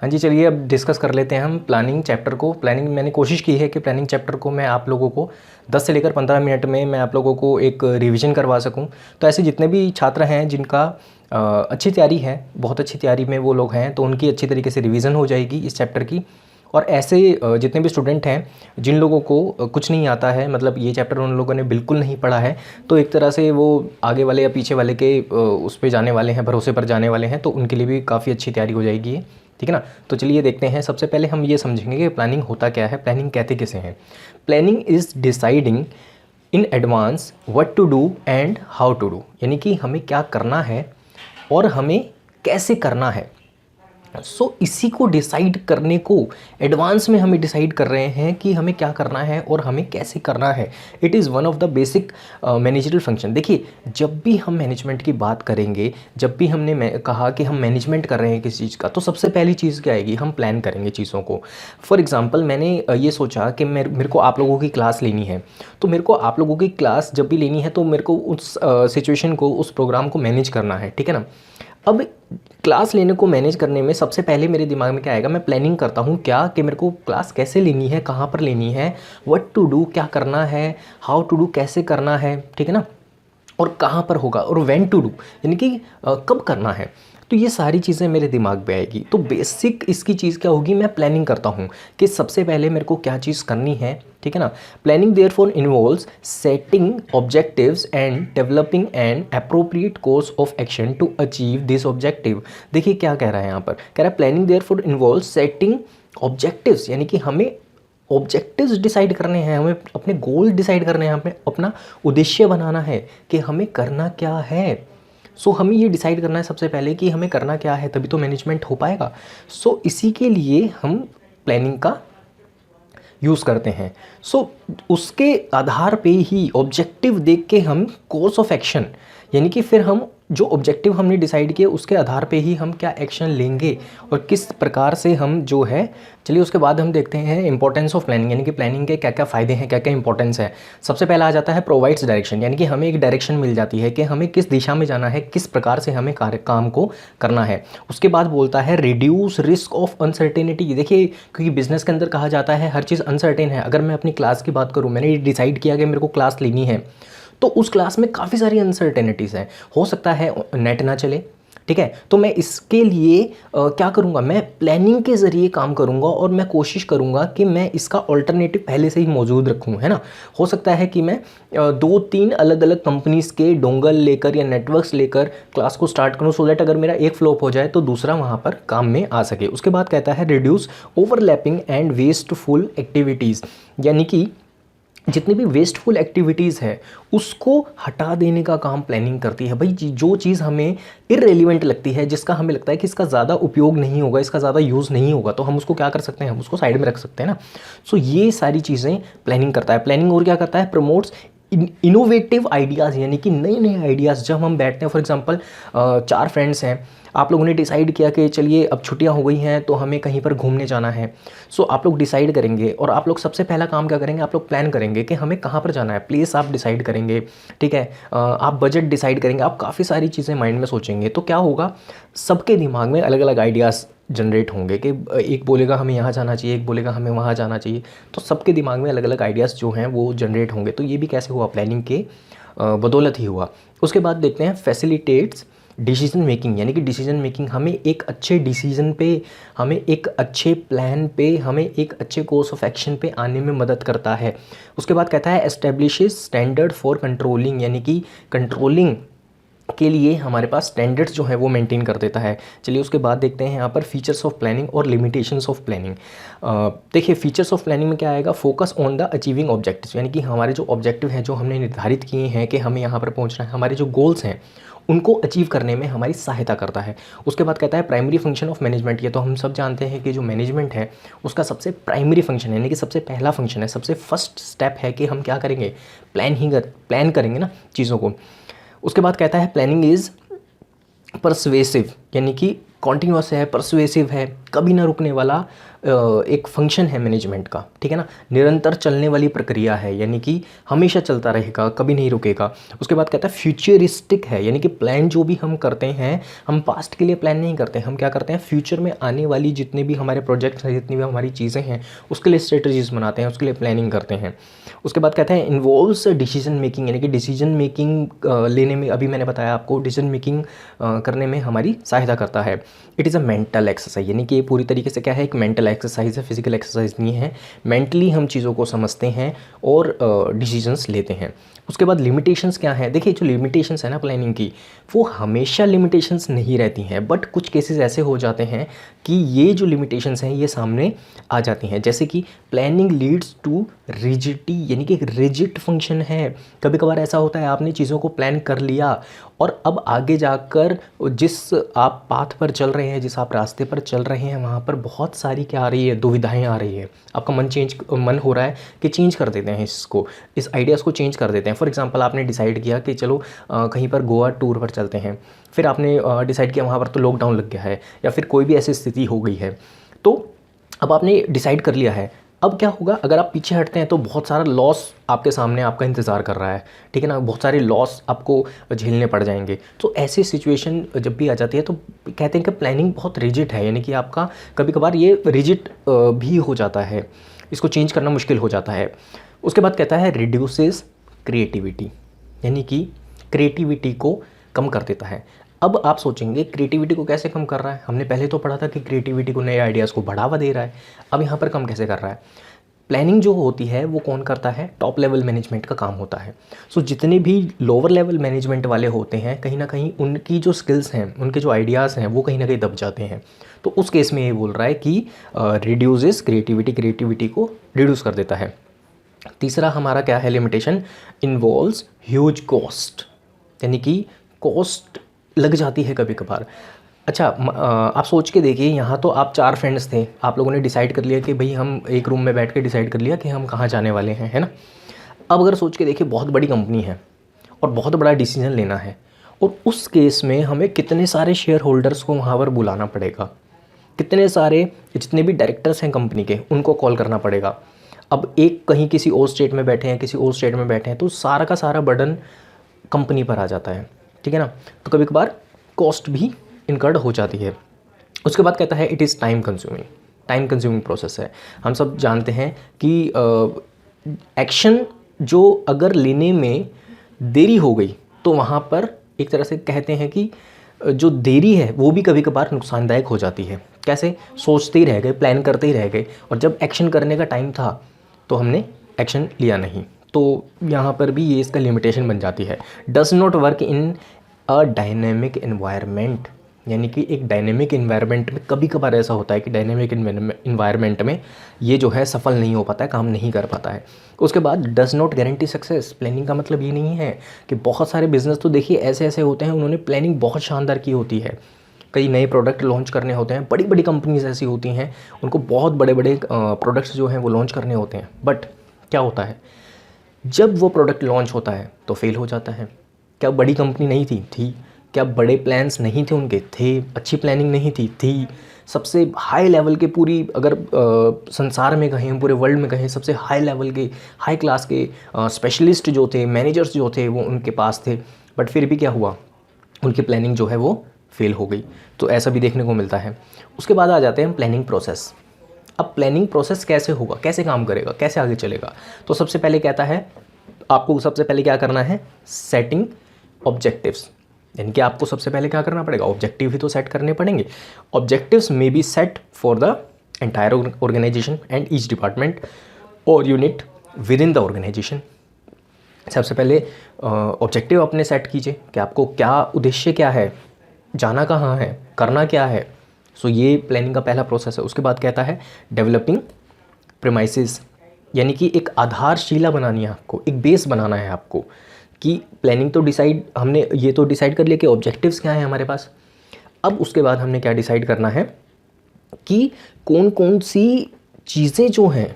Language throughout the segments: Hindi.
हाँ जी, चलिए अब डिस्कस कर लेते हैं हम प्लानिंग चैप्टर को। प्लानिंग मैंने कोशिश की है कि प्लानिंग चैप्टर को मैं आप लोगों को 10 से लेकर 15 मिनट में मैं आप लोगों को एक रिवीजन करवा सकूं। तो ऐसे जितने भी छात्र हैं जिनका अच्छी तैयारी है, बहुत अच्छी तैयारी में वो लोग हैं, तो उनकी अच्छी तरीके से रिवीजन हो जाएगी इस चैप्टर की। और ऐसे जितने भी स्टूडेंट हैं जिन लोगों को कुछ नहीं आता है, मतलब ये चैप्टर उन लोगों ने बिल्कुल नहीं पढ़ा है, तो एक तरह से वो आगे वाले या पीछे वाले के उस पे जाने वाले हैं, भरोसे पर जाने वाले हैं, तो उनके लिए भी काफ़ी अच्छी तैयारी हो जाएगी ये, ठीक है ना। तो चलिए देखते हैं। सबसे पहले हम ये समझेंगे कि प्लानिंग होता क्या है, प्लानिंग कहते किसे हैं। Planning is deciding in advance what to do and how to do, यानी कि हमें क्या करना है और हमें कैसे करना है। इसी को डिसाइड करने को एडवांस में हमें डिसाइड कर रहे हैं कि हमें क्या करना है और हमें कैसे करना है। It is one of the basic managerial function. देखिए, जब भी हम मैनेजमेंट की बात करेंगे, जब भी हमने कहा कि हम मैनेजमेंट कर रहे हैं किसी चीज़ का, तो सबसे पहली चीज़ क्या आएगी, हम प्लान करेंगे चीज़ों को। फॉर एग्जाम्पल, मैंने ये सोचा कि मेरे को आप लोगों की क्लास लेनी है, तो मेरे को आप लोगों की क्लास जब भी लेनी है तो मेरे को उस सिचुएशन को, उस प्रोग्राम को मैनेज करना है, ठीक है ना। अब क्लास लेने को मैनेज करने में सबसे पहले मेरे दिमाग में क्या आएगा, मैं प्लानिंग करता हूँ क्या, कि मेरे को क्लास कैसे लेनी है, कहाँ पर लेनी है, व्हाट टू डू क्या करना है, हाउ टू डू कैसे करना है, ठीक है ना, और कहाँ पर होगा, और व्हेन टू डू यानी कि कब करना है। तो ये सारी चीज़ें मेरे दिमाग पे आएगी। तो बेसिक इसकी चीज़ क्या होगी, मैं प्लानिंग करता हूँ कि सबसे पहले मेरे को क्या चीज़ करनी है, ठीक है ना। Planning therefore involves setting objectives and developing an appropriate course of action to achieve this objective. देखिए क्या कह रहा है यहाँ पर, कह रहा है planning therefore involves setting objectives, यानी कि हमें ऑब्जेक्टिव्स डिसाइड करने हैं, हमें अपने गोल डिसाइड करने हैं, हमें अपना उद्देश्य बनाना है कि हमें करना क्या है। हमें ये डिसाइड करना है सबसे पहले कि हमें करना क्या है, तभी तो मैनेजमेंट हो पाएगा। इसी के लिए हम प्लानिंग का यूज़ करते हैं। उसके आधार पे ही ऑब्जेक्टिव देख के हम कोर्स ऑफ एक्शन, यानी कि फिर हम जो ऑब्जेक्टिव हमने डिसाइड किया उसके आधार पे ही हम क्या एक्शन लेंगे और किस प्रकार से हम जो है। चलिए उसके बाद हम देखते हैं इंपॉर्टेंस ऑफ प्लानिंग, यानी कि प्लानिंग के क्या क्या फ़ायदे हैं, क्या क्या इंपॉर्टेंस है। सबसे पहला आ जाता है प्रोवाइड्स डायरेक्शन, यानी कि हमें एक डायरेक्शन मिल जाती है कि हमें किस दिशा में जाना है, किस प्रकार से हमें काम को करना है। उसके बाद बोलता है रिड्यूस रिस्क ऑफ अनसर्टेनिटी। देखिए, क्योंकि बिजनेस के अंदर कहा जाता है हर चीज़ अनसर्टेन है। अगर मैं अपनी क्लास की बात करूँ, मैंने डिसाइड किया कि मेरे को क्लास लेनी है, तो उस क्लास में काफ़ी सारी अनसर्टेनिटीज़ हैं। हो सकता है नेट ना चले, ठीक है, तो मैं इसके लिए क्या करूँगा, मैं प्लानिंग के ज़रिए काम करूँगा और मैं कोशिश करूँगा कि मैं इसका ऑल्टरनेटिव पहले से ही मौजूद रखूँ, है ना। हो सकता है कि मैं 2-3 अलग अलग कंपनीज़ के डोंगल लेकर या नेटवर्क्स लेकर क्लास को स्टार्ट करूँ, सो दैट अगर मेरा एक फ्लॉप हो जाए तो दूसरा वहाँ पर काम में आ सके। उसके बाद कहता है reduce overlapping and wasteful activities, यानी कि जितनी भी वेस्टफुल एक्टिविटीज़ है उसको हटा देने का काम प्लानिंग करती है। भाई जो चीज़ हमें इररेलेवेंट लगती है, जिसका हमें लगता है कि इसका ज़्यादा उपयोग नहीं होगा, इसका ज़्यादा यूज़ नहीं होगा, तो हम उसको क्या कर सकते हैं, हम उसको साइड में रख सकते हैं ना। ये सारी चीज़ें प्लानिंग करता है। प्लानिंग और क्या करता है, प्रमोट्स इनोवेटिव आइडियाज़, यानी कि नए नए आइडियाज़। जब हम बैठते हैं, फॉर एग्जांपल 4 फ्रेंड्स हैं, आप लोगों ने डिसाइड किया कि चलिए अब छुट्टियां हो गई हैं तो हमें कहीं पर घूमने जाना है। आप लोग डिसाइड करेंगे और आप लोग सबसे पहला काम क्या करेंगे, आप लोग प्लान करेंगे कि हमें कहाँ पर जाना है, प्लेस आप डिसाइड करेंगे, ठीक है, आप बजट डिसाइड करेंगे, आप काफ़ी सारी चीज़ें माइंड में सोचेंगे। तो क्या होगा, सबके दिमाग में अलग अलग आइडियाज़ जनरेट होंगे कि एक बोलेगा हमें यहाँ जाना चाहिए, एक बोलेगा हमें वहाँ जाना चाहिए, तो सबके दिमाग में अलग अलग आइडियाज़ जो हैं वो जनरेट होंगे। तो ये भी कैसे हुआ, प्लानिंग के बदौलत ही हुआ। उसके बाद देखते हैं फैसिलिटेट्स डिसीजन मेकिंग, यानी कि डिसीजन मेकिंग हमें एक अच्छे डिसीजन पे, हमें एक अच्छे प्लान पे, हमें एक अच्छे कोर्स ऑफ एक्शन पे आने में मदद करता है। उसके बाद कहता है एस्टेब्लिशेस स्टैंडर्ड फॉर कंट्रोलिंग, यानी कि कंट्रोलिंग के लिए हमारे पास स्टैंडर्ड्स जो है वो मेंटेन कर देता है। चलिए उसके बाद देखते हैं यहाँ पर फीचर्स ऑफ प्लानिंग और लिमिटेशंस ऑफ प्लानिंग। देखिए फीचर्स ऑफ प्लानिंग में क्या आएगा, focus on the achieving objectives, यानी कि हमारे जो ऑब्जेक्टिव हैं जो हमने निर्धारित किए हैं कि हमें यहाँ पर पहुँचना है, हमारे जो गोल्स हैं उनको अचीव करने में हमारी सहायता करता है। उसके बाद कहता है प्राइमरी फंक्शन ऑफ मैनेजमेंट। ये तो हम सब जानते हैं कि जो मैनेजमेंट है उसका सबसे प्राइमरी फंक्शन है, यानी कि सबसे पहला फंक्शन है, सबसे फर्स्ट स्टेप है कि हम क्या करेंगे, प्लान करेंगे ना चीज़ों को। उसके बाद कहता है प्लानिंग इज़ परसुएसिव, यानी कि कॉन्टिन्यूस है, परसुएसिव है, कभी ना रुकने वाला एक फंक्शन है मैनेजमेंट का, ठीक है ना। निरंतर चलने वाली प्रक्रिया है, यानी कि हमेशा चलता रहेगा, कभी नहीं रुकेगा। उसके बाद कहता है फ्यूचरिस्टिक है, यानी कि प्लान जो भी हम करते हैं, हम पास्ट के लिए प्लान नहीं करते, हम क्या करते हैं, फ्यूचर में आने वाली जितने भी हमारे प्रोजेक्ट्स हैं, जितनी भी हमारी चीज़ें हैं, उसके लिए स्ट्रेटजीज बनाते हैं, उसके लिए प्लानिंग करते हैं। उसके बाद कहते हैं इन्वॉल्व्स डिसीजन मेकिंग, यानी कि डिसीजन मेकिंग लेने में, अभी मैंने बताया आपको, डिसीजन मेकिंग करने में हमारी सहायता करता है। It is a mental exercise, यानी कि ये पूरी तरीके से क्या है, एक मेंटल एक्सरसाइज है, फिजिकल एक्सरसाइज नहीं है। मेंटली हम चीज़ों को समझते हैं और डिसीजंस लेते हैं। उसके बाद लिमिटेशंस क्या है, देखिए जो लिमिटेशंस है ना प्लानिंग की, वो हमेशा लिमिटेशंस नहीं रहती हैं, बट कुछ केसेस ऐसे हो जाते हैं कि ये जो लिमिटेशंस हैं ये सामने आ जाती हैं। जैसे कि प्लानिंग लीड्स टू रिजिडिटी, यानी कि एक रिजिड फंक्शन है। कभी कभार ऐसा होता है आपने चीज़ों को प्लान कर लिया और अब आगे जाकर जिस आप पाथ पर चल रहे हैं, जिस आप रास्ते पर चल रहे हैं, वहाँ पर बहुत सारी क्या आ रही है, दुविधाएं आ रही है। आपका मन हो रहा है कि चेंज कर देते हैं इसको, इस आइडियाज़ को चेंज कर देते हैं। फॉर एग्जांपल आपने डिसाइड किया कि चलो कहीं पर गोवा टूर पर चलते हैं, फिर आपने डिसाइड किया वहाँ पर तो लॉकडाउन लग गया है या फिर कोई भी ऐसी स्थिति हो गई है, तो अब आपने डिसाइड कर लिया है। अब क्या होगा, अगर आप पीछे हटते हैं तो बहुत सारा लॉस आपके सामने आपका इंतज़ार कर रहा है, ठीक है ना, बहुत सारे लॉस आपको झेलने पड़ जाएंगे। तो ऐसी सिचुएशन जब भी आ जाती है तो कहते हैं कि प्लानिंग बहुत रिजिड है, यानी कि आपका कभी कभार ये रिजिड भी हो जाता है, इसको चेंज करना मुश्किल हो जाता है। उसके बाद कहता है रिड्यूसेस क्रिएटिविटी, यानी कि क्रिएटिविटी को कम कर देता है। अब आप सोचेंगे क्रिएटिविटी को कैसे कम कर रहा है, हमने पहले तो पढ़ा था कि क्रिएटिविटी को, नए आइडियाज़ को बढ़ावा दे रहा है, अब यहाँ पर कम कैसे कर रहा है। प्लानिंग जो होती है वो कौन करता है, टॉप लेवल मैनेजमेंट का काम होता है। सो जितने भी लोअर लेवल मैनेजमेंट वाले होते हैं, कहीं ना कहीं उनकी जो स्किल्स हैं, उनके जो आइडियाज़ हैं, वो कहीं ना कहीं दब जाते हैं। तो उस केस में ये बोल रहा है कि रिड्यूसेस क्रिएटिविटी, क्रिएटिविटी को रिड्यूस कर देता है। तीसरा हमारा क्या है लिमिटेशन, इन्वॉल्व्स ह्यूज कॉस्ट, यानी कि कॉस्ट लग जाती है कभी कभार। अच्छा आप सोच के देखिए, यहाँ तो आप 4 फ्रेंड्स थे, आप लोगों ने डिसाइड कर लिया कि भाई हम एक रूम में बैठ के डिसाइड कर लिया कि हम कहाँ जाने वाले हैं, है ना। अब अगर सोच के देखिए बहुत बड़ी कंपनी है और बहुत बड़ा डिसीजन लेना है, और उस केस में हमें कितने सारे शेयर होल्डर्स को वहाँ पर बुलाना पड़ेगा, कितने सारे जितने भी डायरेक्टर्स हैं कंपनी के उनको कॉल करना पड़ेगा। अब एक कहीं किसी और स्टेट में बैठे हैं, किसी और स्टेट में बैठे हैं, तो सारा का सारा बर्डन कंपनी पर आ जाता है, ठीक है ना। तो कभी कभार कॉस्ट भी इनकर्ड हो जाती है। उसके बाद कहता है it is time consuming process है। हम सब जानते हैं कि एक्शन जो अगर लेने में देरी हो गई तो वहाँ पर एक तरह से कहते हैं कि जो देरी है वो भी कभी कभार नुकसानदायक हो जाती है। कैसे, सोचते ही रह गए, प्लान करते ही रह गए, और जब एक्शन करने का टाइम था तो हमने एक्शन लिया नहीं, तो यहाँ पर भी ये इसका लिमिटेशन बन जाती है। Does not work in a dynamic environment, यानी कि एक डायनेमिक इन्वायरमेंट में कभी कभार ऐसा होता है कि डायनेमिक इन्वायरमेंट में ये जो है सफल नहीं हो पाता है, काम नहीं कर पाता है। उसके बाद does not guarantee success, planning का मतलब ये नहीं है कि बहुत सारे बिजनेस तो देखिए ऐसे ऐसे होते हैं, उन्होंने प्लानिंग बहुत शानदार की होती है, कई नए प्रोडक्ट लॉन्च करने होते हैं, बड़ी बड़ी कंपनीज ऐसी होती हैं उनको बहुत बड़े बड़े प्रोडक्ट्स जो हैं वो लॉन्च करने होते हैं, बट क्या होता है जब वो प्रोडक्ट लॉन्च होता है तो फेल हो जाता है। क्या बड़ी कंपनी नहीं थी, क्या बड़े प्लान्स नहीं थे उनके, थे, अच्छी प्लानिंग नहीं थी। सबसे हाई लेवल के, पूरी अगर संसार में कहें, पूरे वर्ल्ड में कहें, सबसे हाई लेवल के, हाई क्लास के स्पेशलिस्ट जो थे, मैनेजर्स जो थे, वो उनके पास थे, बट फिर भी क्या हुआ, उनकी प्लानिंग जो है वो फेल हो गई। तो ऐसा भी देखने को मिलता है। उसके बाद आ जाते हैं प्लानिंग प्रोसेस। अब प्लानिंग प्रोसेस कैसे होगा, कैसे काम करेगा, कैसे आगे चलेगा। तो सबसे पहले कहता है आपको सबसे पहले क्या करना है, सेटिंग ऑब्जेक्टिव्स, यानी कि आपको सबसे पहले क्या करना पड़ेगा, ऑब्जेक्टिव ही तो सेट करने पड़ेंगे। Objectives may be set for the entire organisation and each department or unit within the organisation. सबसे पहले ऑब्जेक्टिव अपने सेट कीजिए कि आपको क्या उद्देश्य, क्या है, जाना कहाँ है, करना क्या है। सो ये प्लानिंग का पहला प्रोसेस है। उसके बाद कहता है डेवलपिंग प्रीमाइसेस, यानी कि एक आधारशिला बनानी है आपको, एक बेस बनाना है आपको कि प्लानिंग तो हमने ये तो डिसाइड कर लिया कि ऑब्जेक्टिव्स क्या हैं हमारे पास। अब उसके बाद हमने क्या डिसाइड करना है कि कौन कौन सी चीज़ें जो हैं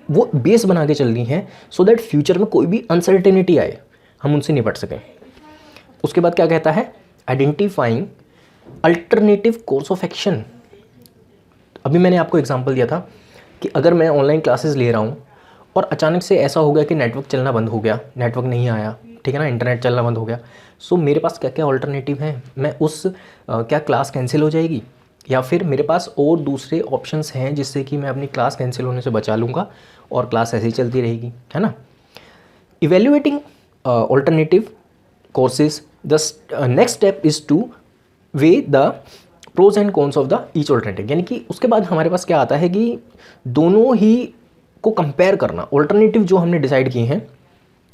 वो बेस बना के चल रही हैं, सो दैट फ्यूचर में कोई भी अनसर्टेनिटी आए हम उनसे निपट सकें। उसके बाद क्या कहता है, identifying alternative course of action. अभी मैंने आपको एग्जांपल दिया था कि अगर मैं ऑनलाइन क्लासेस ले रहा हूँ और अचानक से ऐसा हो गया कि नेटवर्क चलना बंद हो गया, नेटवर्क नहीं आया, ठीक है ना, इंटरनेट चलना बंद हो गया, सो मेरे पास क्या क्या ऑल्टरनेटिव हैं, मैं उस क्या क्लास कैंसिल हो जाएगी या फिर मेरे पास और दूसरे ऑप्शंस हैं जिससे कि मैं अपनी क्लास कैंसिल होने से बचा लूँगा और क्लास ऐसे ही चलती रहेगी, है ना। Evaluating alternative courses, the next step is to weigh the pros and cons of the each alternative, यानी कि उसके बाद हमारे पास क्या आता है कि दोनों ही को कंपेयर करना, ऑल्टरनेटिव जो हमने डिसाइड किए हैं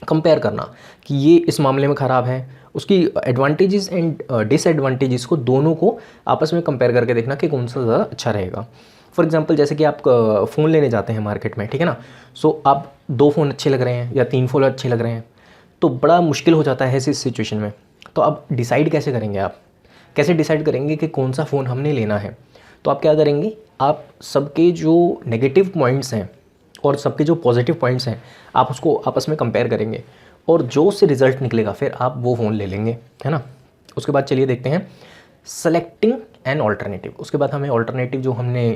कंपेयर करना कि ये इस मामले में ख़राब है, उसकी एडवांटेजेस एंड डिसएडवांटेजेस को दोनों को आपस में कंपेयर करके देखना कि कौन सा ज़्यादा अच्छा रहेगा। फॉर एग्जांपल जैसे कि आप फ़ोन लेने जाते हैं मार्केट में, ठीक है ना, सो आप 2 फ़ोन अच्छे लग रहे हैं या 3 फ़ोन अच्छे लग रहे हैं, तो बड़ा मुश्किल हो जाता है इस सिचुएशन में। तो आप डिसाइड कैसे करेंगे, आप कैसे डिसाइड करेंगे कि कौन सा फ़ोन हमने लेना है। तो आप क्या करेंगे, आप सबके जो नेगेटिव पॉइंट्स हैं और सबके जो पॉजिटिव पॉइंट्स हैं आप उसको आपस में कंपेयर करेंगे और जो उससे रिज़ल्ट निकलेगा फिर आप वो फ़ोन ले लेंगे, है ना। उसके बाद चलिए देखते हैं सेलेक्टिंग एन ऑल्टरनेटिव। उसके बाद हमें ऑल्टरनेटिव जो हमने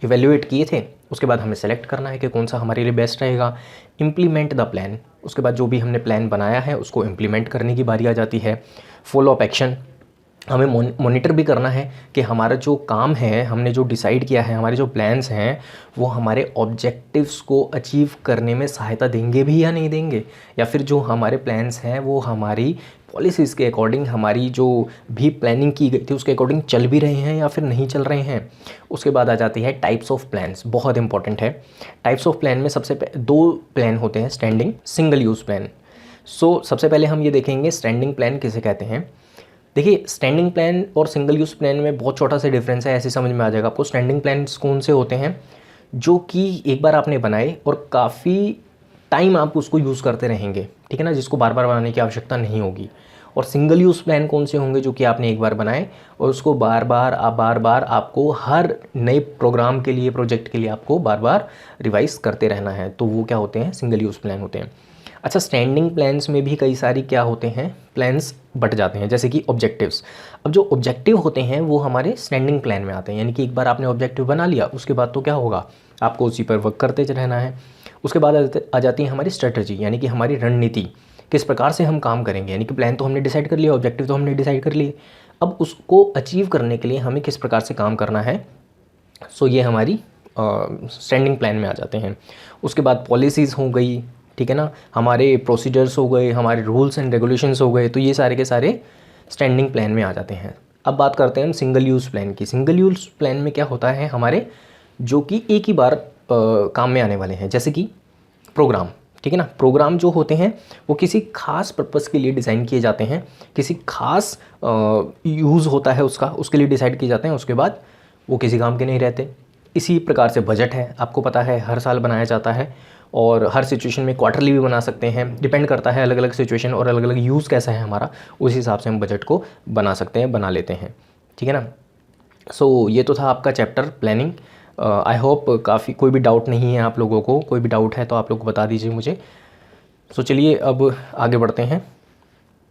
इवेल्युएट किए थे उसके बाद हमें सेलेक्ट करना है कि कौन सा हमारे लिए बेस्ट रहेगा। इम्प्लीमेंट द प्लान, उसके बाद जो भी हमने प्लान बनाया है उसको इम्प्लीमेंट करने की बारी आ जाती है। फॉलो अप एक्शन, हमें मॉनिटर भी करना है कि हमारा जो काम है, हमने जो डिसाइड किया है, हमारे जो प्लान्स हैं वो हमारे ऑब्जेक्टिव्स को अचीव करने में सहायता देंगे भी या नहीं देंगे, या फिर जो हमारे प्लान्स हैं वो हमारी पॉलिसीज़ के अकॉर्डिंग, हमारी जो भी प्लानिंग की गई थी उसके अकॉर्डिंग चल भी रहे हैं या फिर नहीं चल रहे हैं। उसके बाद आ जाती है टाइप्स ऑफ प्लान्स, बहुत इंपॉर्टेंट है। टाइप्स ऑफ प्लान में सबसे 2 प्लान होते हैं, स्टैंडिंग, सिंगल यूज़ प्लान। सो सबसे पहले हम ये देखेंगे स्टैंडिंग प्लान किसे कहते हैं। देखिए स्टैंडिंग प्लान और सिंगल यूज़ प्लान में बहुत छोटा सा डिफरेंस है, ऐसे समझ में आ जाएगा आपको। स्टैंडिंग प्लान्स कौन से होते हैं, जो कि एक बार आपने बनाए और काफ़ी टाइम आप उसको यूज़ करते रहेंगे, ठीक है ना, जिसको बार बार बनाने की आवश्यकता नहीं होगी। और सिंगल यूज़ प्लान कौन से होंगे, जो कि आपने एक बार बनाए और उसको बार बार आपको हर नए प्रोग्राम के लिए, प्रोजेक्ट के लिए आपको बार बार रिवाइज करते रहना है, तो वो क्या होते हैं, सिंगल यूज़ प्लान होते हैं। अच्छा, स्टैंडिंग प्लान्स में भी कई सारी क्या होते हैं, प्लान्स बट जाते हैं, जैसे कि ऑब्जेक्टिव्स। अब जो ऑब्जेक्टिव होते हैं वो हमारे स्टैंडिंग प्लान में आते हैं, यानी कि एक बार आपने ऑब्जेक्टिव बना लिया उसके बाद तो क्या होगा, आपको उसी पर वर्क करते रहना है। उसके बाद आ जाती है हमारी स्ट्रेटजी, यानी कि हमारी रणनीति, किस प्रकार से हम काम करेंगे। यानी कि प्लान तो हमने डिसाइड कर लिया, ऑब्जेक्टिव तो हमने डिसाइड कर लिए, अब उसको अचीव करने के लिए हमें किस प्रकार से काम करना है। सो ये हमारी स्टैंडिंग प्लान में आ जाते हैं। उसके बाद पॉलिसीज़ हो गई, ठीक है ना, हमारे प्रोसीजर्स हो गए, हमारे रूल्स एंड रेगुलेशंस हो गए, तो ये सारे के सारे स्टैंडिंग प्लान में आ जाते हैं। अब बात करते हैं हम सिंगल यूज़ प्लान की। सिंगल यूज़ प्लान में क्या होता है हमारे, जो कि एक ही बार काम में आने वाले हैं, जैसे कि प्रोग्राम, ठीक है ना। प्रोग्राम जो होते हैं वो किसी खास पर्पस के लिए डिज़ाइन किए जाते हैं, किसी खास यूज़ होता है उसका, उसके लिए डिसाइड किए जाते हैं, उसके बाद वो किसी काम के नहीं रहते। इसी प्रकार से बजट है, आपको पता है हर साल बनाया जाता है और हर सिचुएशन में क्वार्टरली भी बना सकते हैं, डिपेंड करता है अलग अलग सिचुएशन और अलग अलग यूज़ कैसा है हमारा, उस हिसाब से हम बजट को बना सकते हैं, बना लेते हैं, ठीक है ना। सो ये तो था आपका चैप्टर प्लानिंग। आई होप काफ़ी कोई भी डाउट नहीं है आप लोगों को, कोई भी डाउट है तो आप लोग बता दीजिए मुझे। सो चलिए अब आगे बढ़ते हैं।